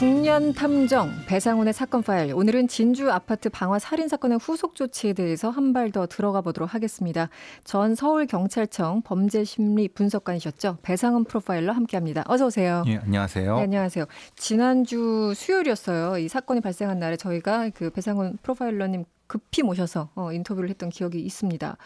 중년 탐정 배상훈의 사건 파일. 오늘은 진주 아파트 방화 살인 사건의 후속 조치에 대해서 한 발 더 들어가 보도록 하겠습니다. 전 서울경찰청 범죄심리 분석관이셨죠. 배상훈 프로파일러 함께합니다. 어서 오세요. 예, 안녕하세요. 네, 안녕하세요. 지난주 수요일이었어요. 이 사건이 발생한 날에 저희가 그 배상훈 프로파일러님 급히 모셔서 인터뷰를 했던 기억이 있습니다.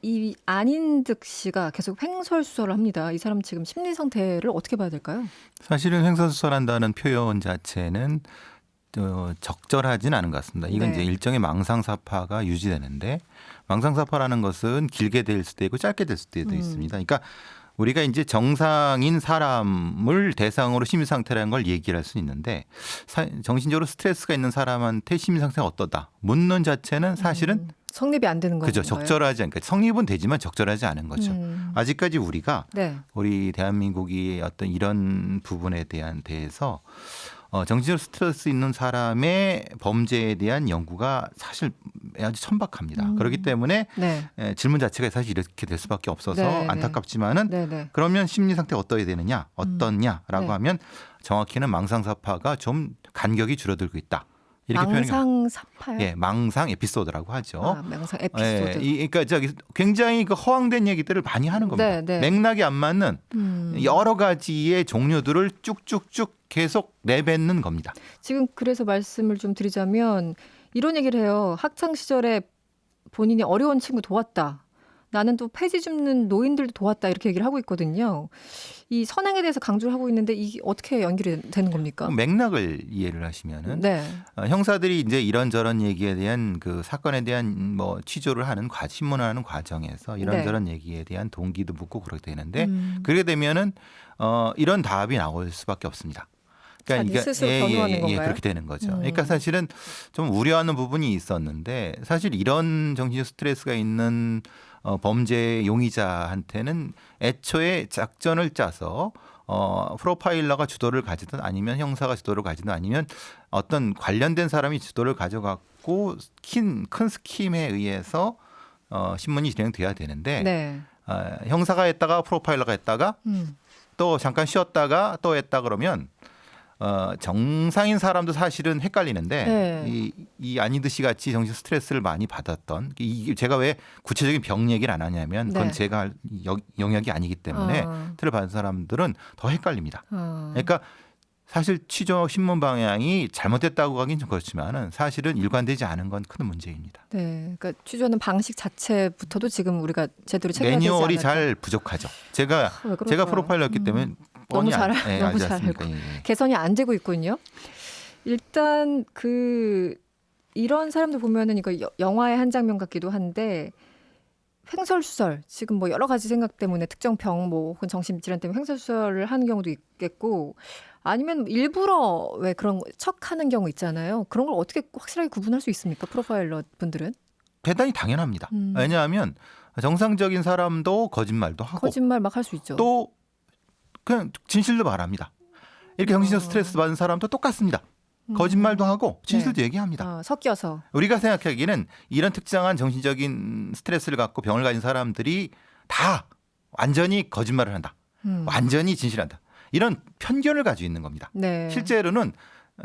이 안인득 씨가 계속 횡설수설을 합니다. 이 사람 지금 심리 상태를 어떻게 봐야 될까요? 사실은 횡설수설한다는 표현 자체는 적절하진 않은 것 같습니다. 이건 네. 이제 일종의 망상사파가 유지되는데, 망상사파라는 것은 길게 될 수도 있고 짧게 될 수도 있습니다. 그러니까 우리가 이제 정상인 사람을 대상으로 심리 상태라는 걸 얘기를 할 수 있는데, 정신적으로 스트레스가 있는 사람한테 심리 상태가 어떠다 묻는 자체는 사실은 성립이 안 되는 거죠. 그죠. 적절하지 않으니까 성립은 되지만 적절하지 않은 거죠. 아직까지 우리가 네. 우리 대한민국이 어떤 이런 부분에 대해서 정신적 스트레스 있는 사람의 범죄에 대한 연구가 사실 아주 천박합니다. 그렇기 때문에 네. 질문 자체가 사실 이렇게 될 수밖에 없어서 네, 안타깝지만은 네. 그러면 심리 상태가 어떠해야 되느냐, 어떻냐라고 네. 하면 정확히는 망상사파가 좀 간격이 줄어들고 있다. 이렇게 망상사파요? 예, 망상 에피소드라고 하죠. 망상 에피소드. 그러니까 저기 굉장히 그 허황된 얘기들을 많이 하는 겁니다. 네. 맥락이 안 맞는 여러 가지의 종류들을 쭉쭉쭉 계속 내뱉는 겁니다. 지금 그래서 말씀을 좀 드리자면 이런 얘기를 해요. 학창 시절에 본인이 어려운 친구 도왔다. 나는 또 폐지 줍는 노인들도 도왔다. 이렇게 얘기를 하고 있거든요. 이 선행에 대해서 강조를 하고 있는데 이게 어떻게 연결이 되는 겁니까? 맥락을 이해를 하시면은 네. 형사들이 이제 이런저런 얘기에 대한 그 사건에 대한 뭐 취조를 하는 신문을 하는 과정에서 이런저런 얘기에 대한 동기도 묻고 그렇게 되는데 그렇게 되면은 이런 답이 나올 수밖에 없습니다. 자기 스스로 변호하는 건가요? 그렇게 되는 거죠. 그러니까 사실은 좀 우려하는 부분이 있었는데, 사실 이런 정신적 스트레스가 있는 범죄 용의자한테는 애초에 작전을 짜서 프로파일러가 주도를 가지든 아니면 형사가 주도를 가지든 아니면 어떤 관련된 사람이 주도를 가져갖고 큰 스킴에 의해서 신문이 진행돼야 되는데 네. 형사가 했다가 프로파일러가 했다가 또 잠깐 쉬었다가 또 했다 그러면 정상인 사람도 사실은 헷갈리는데 네. 이 안인득 씨 같이 정신 스트레스를 많이 받았던, 이게 제가 왜 구체적인 병 얘기를 안 하냐면 그건 네. 제가 할 영역이 아니기 때문에 스트레스 받은 사람들은 더 헷갈립니다. 그러니까 사실 취조 신문 방향이 잘못됐다고 하긴 좀 그렇지만은 사실은 일관되지 않은 건 큰 문제입니다. 네. 그러니까 취조하는 방식 자체부터도 지금 우리가 제대로 체계가 되지 매뉴얼이 않았다. 잘 부족하죠. 제가 왜 그럴까요? 프로파일러였기 때문에 너무 잘 알지 알고 않습니까? 예. 개선이 안 되고 있군요. 일단 이런 사람들 보면은 이거 영화의 한 장면 같기도 한데, 횡설수설, 지금 뭐 여러 가지 생각 때문에 특정 병 혹은 정신질환 때문에 횡설수설을 하는 경우도 있겠고, 아니면 일부러 왜 그런 척하는 경우 있잖아요. 그런 걸 어떻게 확실하게 구분할 수 있습니까? 프로파일러 분들은? 대단히 당연합니다. 왜냐하면 정상적인 사람도 거짓말도 하고 거짓말 막 할 수 있죠. 또 그냥 진실도 말합니다. 이렇게 정신적 스트레스 받은 사람도 똑같습니다. 거짓말도 하고 진실도 얘기합니다. 섞여서. 우리가 생각하기에는 이런 특정한 정신적인 스트레스를 갖고 병을 가진 사람들이 다 완전히 거짓말을 한다. 완전히 진실한다. 이런 편견을 가지고 있는 겁니다. 네. 실제로는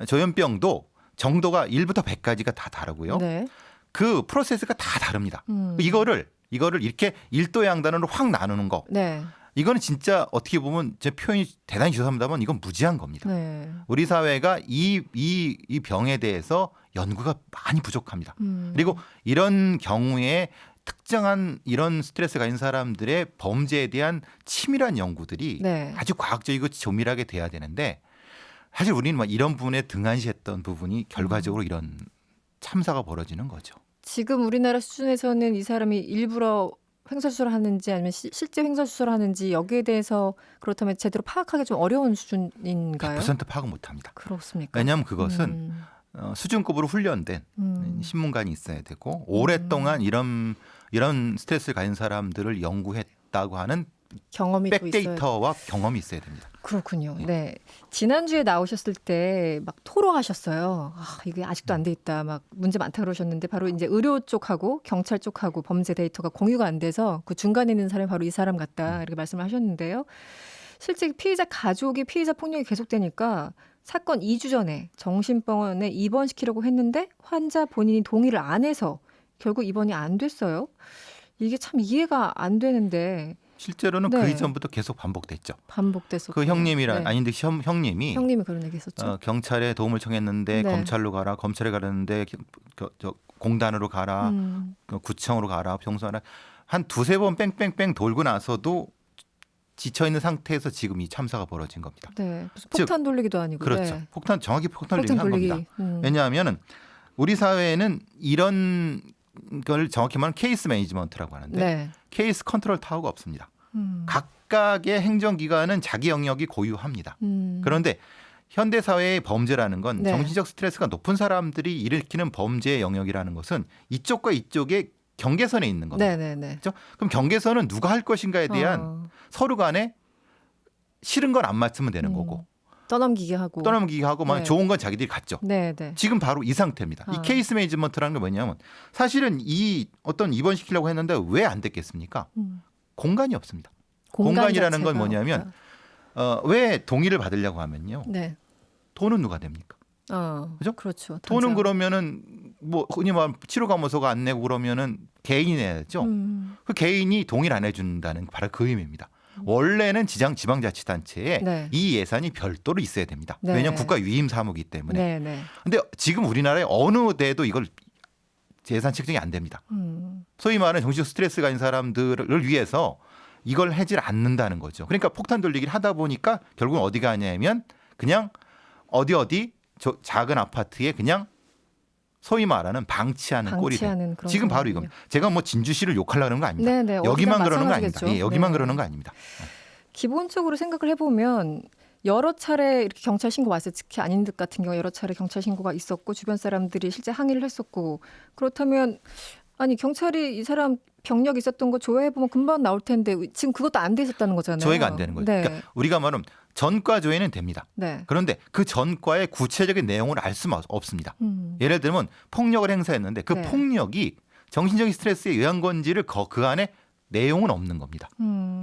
조현병도 정도가 1부터 100까지가 다 다르고요. 네. 그 프로세스가 다 다릅니다. 이거를 이렇게 1도 양단으로 확 나누는 거. 네. 이거는 진짜 어떻게 보면 제 표현이 대단히 죄송합니다만 이건 무지한 겁니다. 네. 우리 사회가 이 병에 대해서 연구가 많이 부족합니다. 그리고 이런 경우에 특정한 이런 스트레스가 있는 사람들의 범죄에 대한 치밀한 연구들이 네. 아주 과학적이고 조밀하게 돼야 되는데, 사실 우리는 막 이런 부분에 등한시했던 부분이 결과적으로 이런 참사가 벌어지는 거죠. 지금 우리나라 수준에서는 이 사람이 일부러 횡설수설 하는지 아니면 실제 횡설수설 하는지 여기에 대해서 그렇다면 제대로 파악하기 좀 어려운 수준인가요? 100% 파악을 못합니다. 그렇습니까? 왜냐하면 그것은 수준급으로 훈련된 신문관이 있어야 되고, 오랫동안 이런 스트레스를 가진 사람들을 연구했다고 하는 경험이 또 있어요. 백데이터와 경험이 있어야 됩니다. 그렇군요. 네. 지난주에 나오셨을 때 막 토로하셨어요. 이게 아직도 안 돼 있다. 막 문제 많다 그러셨는데, 바로 이제 의료 쪽하고 경찰 쪽하고 범죄 데이터가 공유가 안 돼서 그 중간에 있는 사람이 바로 이 사람 같다. 이렇게 말씀을 하셨는데요. 실제 피의자 가족이 피의자 폭력이 계속되니까 사건 2주 전에 정신병원에 입원시키려고 했는데 환자 본인이 동의를 안 해서 결국 입원이 안 됐어요. 이게 참 이해가 안 되는데 실제로는 네. 그 이전부터 계속 반복됐죠. 반복됐었고 그 형님이란 네. 아닌데 형님이 형님이 그런 얘기 했었죠. 경찰에 도움을 청했는데 네. 검찰로 가라, 검찰에 가라는데 저 공단으로 가라, 구청으로 가라, 병소하라 한 두세 번 뺑뺑뺑 돌고 나서도 지쳐 있는 상태에서 지금 이 참사가 벌어진 겁니다. 네. 무슨 폭탄 돌리기도 아니고. 그렇죠. 네. 정확히 폭탄 돌리기 한 겁니다. 음. 왜냐하면은 우리 사회에는 이런 걸 정확히 말하면 케이스 매니지먼트라고 하는데 네. 케이스 컨트롤 타워가 없습니다. 각각의 행정기관은 자기 영역이 고유합니다. 그런데 현대 사회의 범죄라는 건 네. 정신적 스트레스가 높은 사람들이 일으키는 범죄의 영역이라는 것은 이쪽과 이쪽의 경계선에 있는 겁니다. 네네네. 그렇죠? 그럼 경계선은 누가 할 것인가에 대한 서로 간에 싫은 건 안 맞으면 되는 거고 떠넘기게 하고. 떠넘기게 하고 막 네. 좋은 건 자기들이 갖죠. 네네. 지금 바로 이 상태입니다. 이 케이스 매니지먼트라는 게 뭐냐면 사실은 이 어떤 입원시키려고 했는데 왜 안 됐겠습니까? 공간이 없습니다. 공간이라는 건 뭐냐면 왜 동의를 받으려고 하면요. 네. 돈은 누가 냅니까? 그죠? 그렇죠. 돈은 그러면은 뭐 흔히 말하면 치료감호소가 안 내고 그러면은 개인이 내야죠. 그 개인이 동의를 안 해준다는 바로 그 의미입니다. 원래는 지방자치단체에 네. 이 예산이 별도로 있어야 됩니다. 네. 왜냐하면 국가 위임 사무이기 때문에. 네네. 근데 지금 우리나라에 어느 데도 이걸 예산 책정이 안 됩니다. 소위 말하는 정신적 스트레스가 있는 사람들을 위해서 이걸 하질 않는다는 거죠. 그러니까 폭탄 돌리기를 하다 보니까 결국은 어디 가냐면 그냥 어디 작은 아파트에 그냥 소위 말하는 방치하는 꼴이 돼. 지금 바로 이겁니다. 제가 뭐 진주시를 욕하려는 거 아닙니다. 네네. 여기만 그러는 거 아닙니다. 마찬가지겠죠. 예, 여기만 네. 그러는 거 아닙니다. 기본적으로 생각을 해보면 여러 차례 이렇게 경찰 신고 왔어요. 특히 아닌 듯 같은 경우 여러 차례 경찰 신고가 있었고 주변 사람들이 실제 항의를 했었고 그렇다면 아니 경찰이 이 사람 병력 있었던 거 조회해보면 금방 나올 텐데 지금 그것도 안 돼 있었다는 거잖아요. 조회가 안 되는 거죠. 네. 그러니까 우리가 말하면 전과 조회는 됩니다. 네. 그런데 그 전과의 구체적인 내용을 알 수가 없습니다. 예를 들면 폭력을 행사했는데 그 네. 폭력이 정신적인 스트레스에 의한 건지를 그 안에 내용은 없는 겁니다.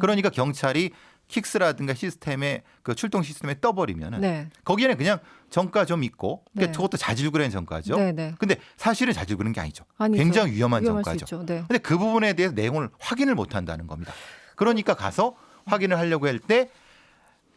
그러니까 경찰이 킥스라든가 시스템에 그 출동 시스템에 떠버리면은 네. 거기에는 그냥 전과 좀 있고 그러니까 네. 저것도 자질구레한 전과죠. 네네. 근데 사실은 자질구레한 게 아니죠. 아니죠. 굉장히 위험한 위험할 수 전과죠. 있죠. 네. 근데 그 부분에 대해서 내용을 확인을 못 한다는 겁니다. 그러니까 가서 확인을 하려고 할 때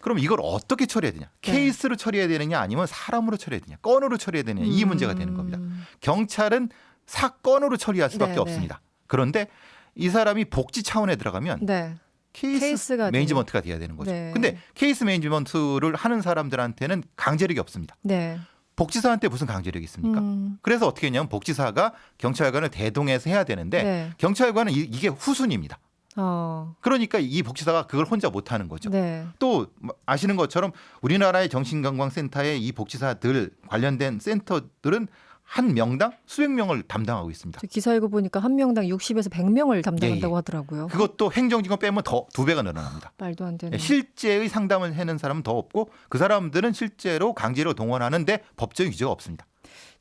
그럼 이걸 어떻게 처리해야 되냐? 네. 케이스로 처리해야 되느냐 아니면 사람으로 처리해야 되냐? 건으로 처리해야 되느냐? 이 문제가 되는 겁니다. 경찰은 사건으로 처리할 수밖에 네, 없습니다. 그런데 이 사람이 복지 차원에 들어가면 네. 케이스 케이스가 매니지먼트가 돼야 되는 거죠. 네. 근데 케이스 매니지먼트를 하는 사람들한테는 강제력이 없습니다. 네. 복지사한테 무슨 강제력이 있습니까? 그래서 어떻게 했냐면 복지사가 경찰관을 대동해서 해야 되는데 네. 경찰관은 이게 후순입니다. 그러니까 이 복지사가 그걸 혼자 못 하는 거죠. 네. 또 아시는 것처럼 우리나라의 정신건강센터의 이 복지사들 관련된 센터들은 한 명당 수백 명을 담당하고 있습니다. 저 기사 읽어보니까 한 명당 60에서 100명을 담당한다고 예, 예. 하더라고요. 그것도 행정직원 빼면 더 2배가 늘어납니다. 말도 안 되는. 실제의 상담을 해는 사람은 더 없고 그 사람들은 실제로 강제로 동원하는데 법적인 규제가 없습니다.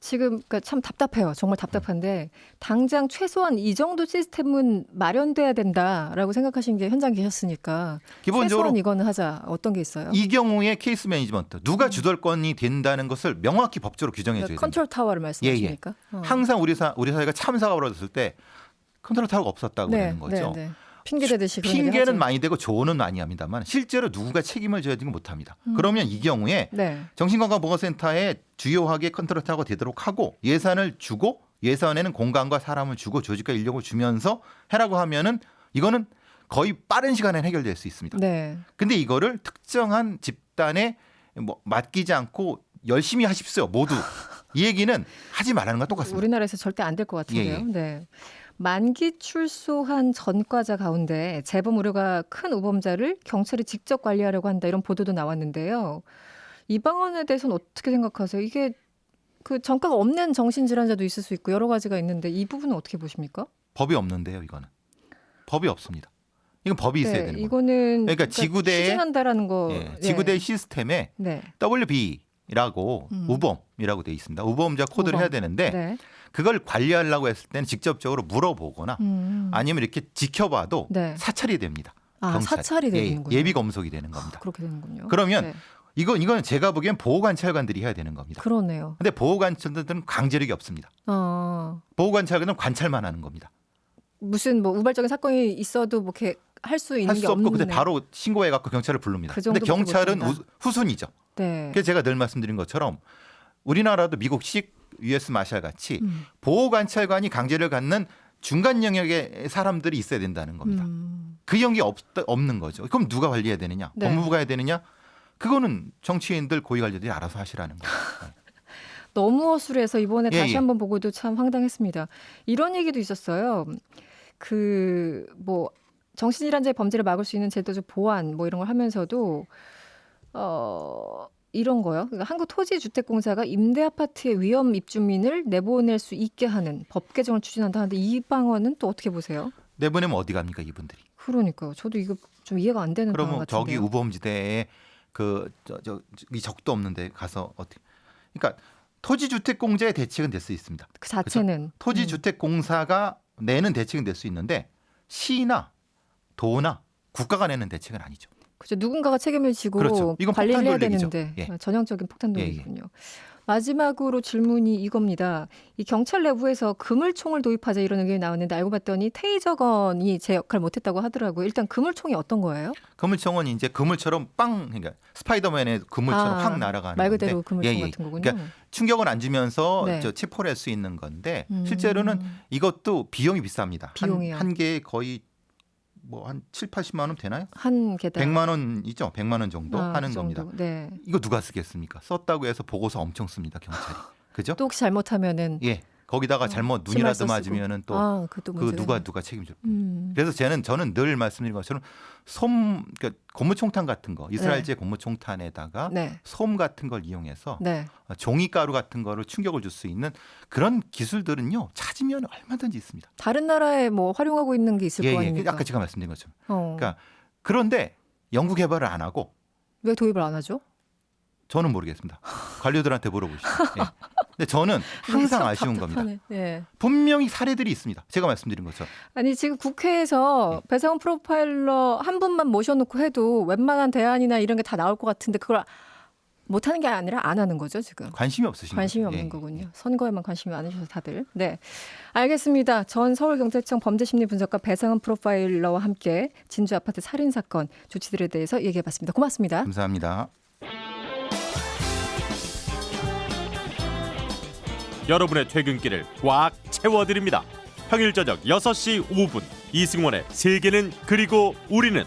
지금 그러니까 참 답답해요. 정말 답답한데 당장 최소한 이 정도 시스템은 마련돼야 된다라고 생각하시는 게 현장 계셨으니까 기본적으로 최소한 이거는 하자. 어떤 게 있어요? 이 경우에 케이스 매니지먼트 누가 주도권이 된다는 것을 명확히 법적으로 규정해 줘야 됩니다. 컨트롤 타워를 말씀하십니까? 항상 우리 사회가 참사가 벌어졌을 때 컨트롤 타워가 없었다고 그러는 거죠. 네. 핑계 대듯이 그런 얘기 핑계는 하죠. 많이 되고 조언은 많이 합니다만 실제로 누구가 책임을 져야 되는 못합니다. 그러면 이 경우에 네. 정신건강보건센터에 주요하게 컨트롤 타워가 되도록 하고 예산을 주고 예산에는 공간과 사람을 주고 조직과 인력을 주면서 해라고 하면은 이거는 거의 빠른 시간에 해결될 수 있습니다. 네. 근데 이거를 특정한 집단에 뭐 맡기지 않고 열심히 하십시오 모두 이 얘기는 하지 말라는 건 똑같습니다. 우리나라에서 절대 안 될 것 같은데요. 예. 네. 만기 출소한 전과자 가운데 재범 우려가 큰 우범자를 경찰이 직접 관리하려고 한다 이런 보도도 나왔는데요. 이 방안에 대해서는 어떻게 생각하세요? 이게 그 전과가 없는 정신질환자도 있을 수 있고 여러 가지가 있는데 이 부분은 어떻게 보십니까? 법이 없는데요, 이거는. 법이 없습니다. 이건 법이 있어야 되는 거예요. 이거는 그러니까 지구대에 추진한다라는 거. 지구대 시스템에 네. WB라고 우범이라고 돼 있습니다. 우범자 코드를 우범. 해야 되는데 네. 그걸 관리하려고 했을 때는 직접적으로 물어보거나 아니면 이렇게 지켜봐도 네. 사찰이 됩니다. 사찰이 되는군요. 예비 검속이 되는 겁니다. 그렇게 되는군요. 그러면 네. 이건 제가 보기엔 보호관찰관들이 해야 되는 겁니다. 그러네요. 근데 보호관찰들은 강제력이 없습니다. 보호관찰관은 관찰만 하는 겁니다. 무슨 뭐 우발적인 사건이 있어도 뭐 이렇게 할 수 있는 할 게 수 없고 없는. 근데 바로 신고해 갖고 경찰을 부릅니다. 그 근데 정도밖에 경찰은 못한다. 후순이죠. 네. 그래서 제가 늘 말씀드린 것처럼 우리나라도 미국식 US 마샬 같이 보호관찰관이 강제를 갖는 중간 영역의 사람들이 있어야 된다는 겁니다. 그 영역이 없는 거죠. 그럼 누가 관리해야 되느냐? 네. 법무부가 해야 되느냐? 그거는 정치인들 고위관료들이 알아서 하시라는 거예요. 너무 허술해서 이번에 예, 다시 예. 한번 보고도 참 황당했습니다. 이런 얘기도 있었어요. 그 뭐 정신질환자의 범죄를 막을 수 있는 제도적 보완 뭐 이런 걸 하면서도 이런 거요. 그러니까 한국토지주택공사가 임대 아파트의 위험 입주민을 내보낼 수 있게 하는 법 개정을 추진한다 하는데 이 방안은 또 어떻게 보세요? 내보내면 어디 갑니까 이분들이? 그러니까요. 저도 이거 좀 이해가 안 되는 방안 그러면 저기 같은데요. 우범지대에 이 적도 없는데 가서 어떻게? 그러니까 토지주택공제의 대책은 될 수 있습니다. 그 자체는 토지주택공사가 내는 대책은 될 수 있는데 시나 도나 국가가 내는 대책은 아니죠. 그죠. 누군가가 책임을 지고 그렇죠. 이건 관리를 해야 폭탄 돌리기죠. 되는데 예. 전형적인 폭탄 예, 예. 돌리군요. 마지막으로 질문이 이겁니다. 이 경찰 내부에서 그물총을 도입하자 이런 의견이 나왔는데 알고 봤더니 테이저건이 제 역할 못했다고 하더라고요. 일단 그물총이 어떤 거예요? 그물총은 이제 그물처럼 그러니까 스파이더맨의 그물처럼 확 날아가는 말 그대로 건데 그물총 같은 거군요. 그러니까 충격을 안 주면서 네. 체포를 할 수 있는 건데 실제로는 이것도 비용이 비쌉니다. 비용이요. 한 개에 거의 뭐 한 7, 80만 원 되나요? 한 개당 100만 원이죠. 100만 원 정도 하는 그 정도. 겁니다. 네. 이거 누가 쓰겠습니까? 썼다고 해서 보고서 엄청 씁니다, 경찰이. 그죠? 또 혹시 잘못하면은 예. 거기다가 잘못 눈이라도 맞으면은 또 그것도 그 문제네. 누가 책임져. 음. 그래서 저는 늘 말씀드린 것처럼 그러니까 고무총탄 같은 거 이스라엘제 고무총탄에다가 네. 솜 같은 걸 이용해서 네. 종이가루 같은 거를 충격을 줄 수 있는 그런 기술들은요 찾으면 얼마든지 있습니다. 다른 나라에 뭐 활용하고 있는 게 있을 거 아닙니까? 아까 제가 말씀드린 것처럼. 어. 그러니까 그런데 연구 개발을 안 하고 왜 도입을 안 하죠? 저는 모르겠습니다. 관료들한테 물어보시죠. 예. 근데 저는 항상 참 아쉬운 답답하네. 겁니다. 네. 분명히 사례들이 있습니다. 제가 말씀드린 것처럼. 아니 지금 국회에서 배상훈 프로파일러 한 분만 모셔놓고 해도 웬만한 대안이나 이런 게 다 나올 것 같은데 그걸 못하는 게 아니라 안 하는 거죠 지금. 관심이 없으신 관심이 거죠. 없는 예. 거군요. 선거에만 관심이 많으셔서 다들. 네, 알겠습니다. 전 서울경찰청 범죄심리분석가 배상훈 프로파일러와 함께 진주 아파트 살인 사건 조치들에 대해서 얘기해봤습니다. 고맙습니다. 감사합니다. 여러분의 퇴근길을 꽉 채워드립니다. 평일 저녁 6시 5분 이승원의 세계는 그리고 우리는